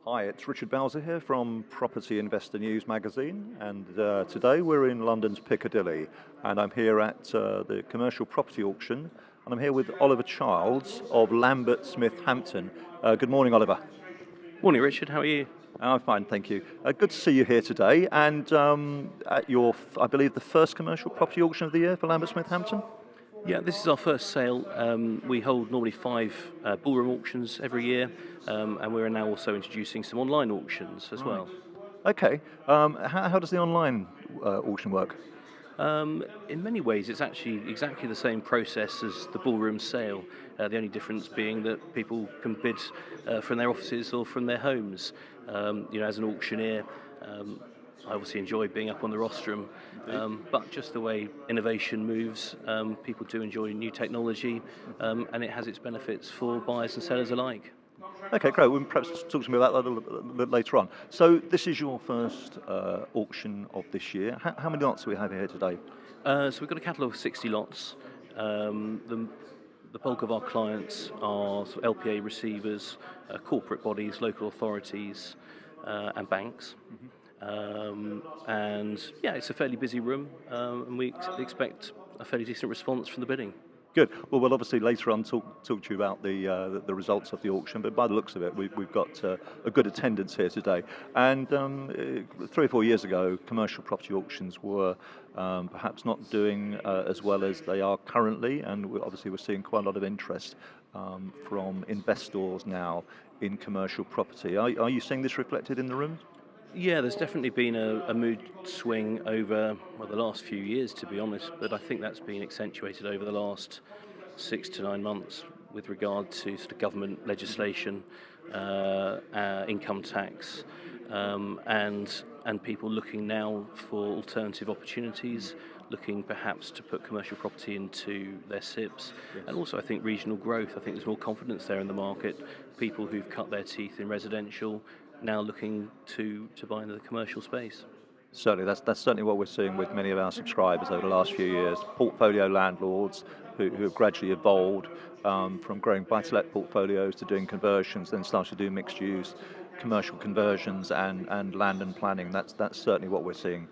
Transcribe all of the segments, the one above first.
Hi, it's Richard Bowser here from Property Investor News magazine, and today we're in London's Piccadilly, and I'm here at the commercial property auction, and I'm here with Oliver Childs of Lambert Smith Hampton. Good morning, Oliver. Morning, Richard. How are you? I'm fine, thank you. Good to see you here today, and at your, I believe, the first commercial property auction of the year for Lambert Smith Hampton. Yeah, this is our first sale. We hold normally 5 ballroom auctions every year, and we're now also introducing some online auctions as well. Okay, how does the online auction work? In many ways, it's actually exactly the same process as the ballroom sale. The only difference being that people can bid from their offices or from their homes. As an auctioneer, I obviously enjoy being up on the rostrum, but just the way innovation moves, people do enjoy new technology, and it has its benefits for buyers and sellers alike. Okay, great. We'll perhaps talk to me about that a little bit later on. So this is your first auction of this year. How many lots do we have here today? So we've got a catalogue of 60 lots. The bulk of our clients are sort of LPA receivers, corporate bodies, local authorities, and banks. And yeah, it's a fairly busy room, and we expect a fairly decent response from the bidding. Good. Well, we'll obviously later on talk to you about the results of the auction, but by the looks of it, we've got a good attendance here today. And 3 or 4 years ago, commercial property auctions were perhaps not doing as well as they are currently, and we're seeing quite a lot of interest from investors now in commercial property. Are you seeing this reflected in the room? Yeah, there's definitely been a mood swing over the last few years, to be honest, but I think that's been accentuated over the last 6 to 9 months with regard to sort of government legislation, income tax, and people looking now for alternative opportunities, looking perhaps to put commercial property into their SIPs, and also I think regional growth. I think there's more confidence there in the market. People who've cut their teeth in residential now looking to buy into the commercial space. Certainly, that's certainly what we're seeing with many of our subscribers over the last few years. Portfolio landlords who have gradually evolved from growing buy-to-let portfolios to doing conversions, then started to do mixed use, commercial conversions and land and planning. That's certainly what we're seeing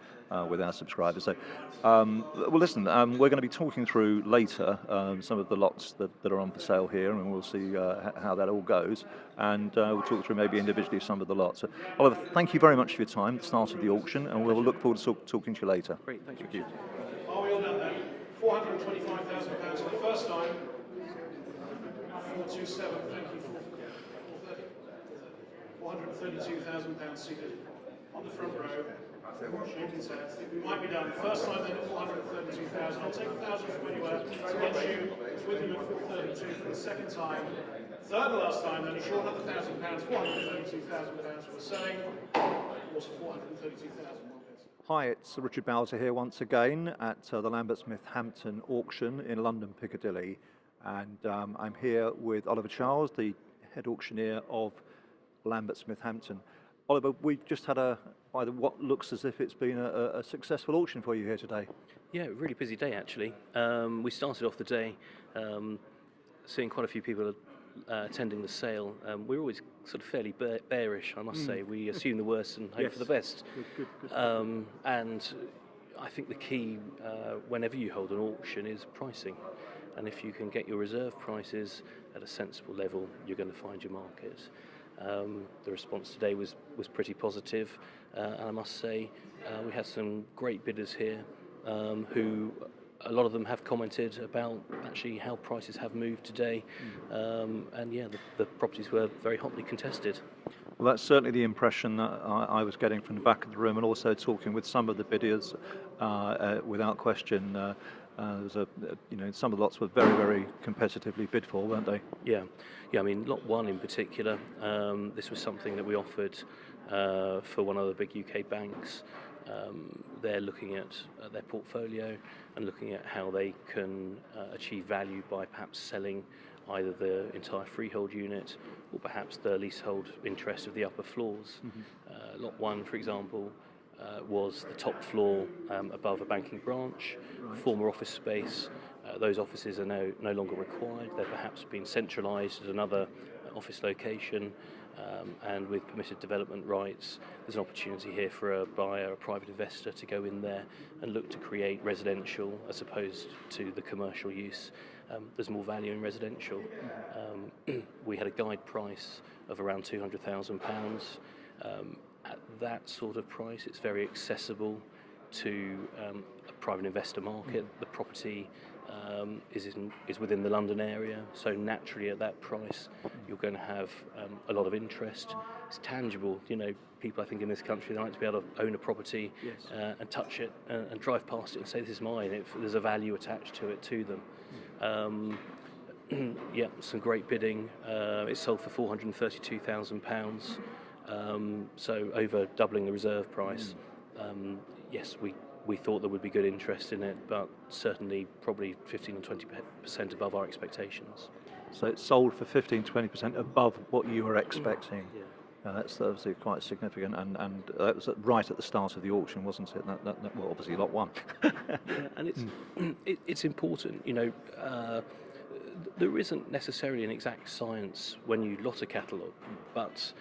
with our subscribers. So, well, listen, we're going to be talking through later some of the lots that are on for sale here, and we'll see how that all goes. And we'll talk through maybe individually some of the lots. So, Oliver, thank you very much for your time at the start of the auction, and we'll look forward to talking to you later. Great, thank you. Are we all done then? £425,000 for the first time. 427, thank you. 432,000 seated on the front row. Shooting set. I think we might be done. First time then at 432,000. I'll take 1,000 from anywhere to get you with you at 432 for the second time. Third and last time then, short another £1,000, £432,000 for selling. Of course, 432,000. Hi, it's Richard Bowser here once again at the Lambert Smith Hampton auction in London Piccadilly, and I'm here with Oliver Childs, the head auctioneer of Lambert Smith Hampton. Oliver, we've just had what looks as if it's been a successful auction for you here today. Yeah, really busy day actually. We started off the day seeing quite a few people attending the sale. We're always sort of fairly bearish, I must say. We assume the worst and hope for the best. Good. And I think the key whenever you hold an auction is pricing. And if you can get your reserve prices at a sensible level, you're going to find your market. The response today was pretty positive, and I must say we had some great bidders here who a lot of them have commented about actually how prices have moved today, and yeah, the properties were very hotly contested. Well, that's certainly the impression that I was getting from the back of the room, and also talking with some of the bidders. Without question, some of the lots were very, very competitively bid for, weren't they? Yeah. I mean, lot 1 in particular. This was something that we offered for one of the big UK banks. They're looking at their portfolio and looking at how they can achieve value by perhaps selling either the entire freehold unit or perhaps the leasehold interest of the upper floors. Lot 1, for example, was the top floor above a banking branch, former office space. Those offices are no longer required. They're perhaps being centralised at another office location, and with permitted development rights, there's an opportunity here for a buyer, a private investor, to go in there and look to create residential as opposed to the commercial use. There's more value in residential. We had a guide price of around £200,000. At that sort of price, it's very accessible to a private investor market. The property is within the London area, so naturally at that price you're going to have a lot of interest. It's tangible. People I think in this country, they like to be able to own a property, Yes. and touch it and drive past it and say this is mine. There's a value attached to it to them. Yeah, some great bidding. It sold for £432,000, so over doubling the reserve price. Yes, we thought there would be good interest in it, but certainly probably 15 or 20% above our expectations. So it sold for 15-20% above what you were expecting. Yeah. That's obviously quite significant, and that was right at the start of the auction, wasn't it? Well, obviously lot one. Yeah, and it's important. There isn't necessarily an exact science when you lot a catalogue, but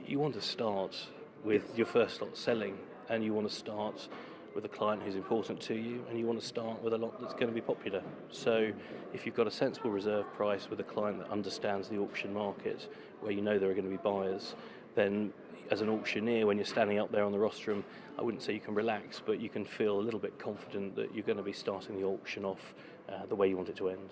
you want to start with your first lot selling, and you want to start with a client who's important to you, and you want to start with a lot that's going to be popular. So if you've got a sensible reserve price with a client that understands the auction market, where you know there are going to be buyers, then as an auctioneer, when you're standing up there on the rostrum, I wouldn't say you can relax, but you can feel a little bit confident that you're going to be starting the auction off the way you want it to end.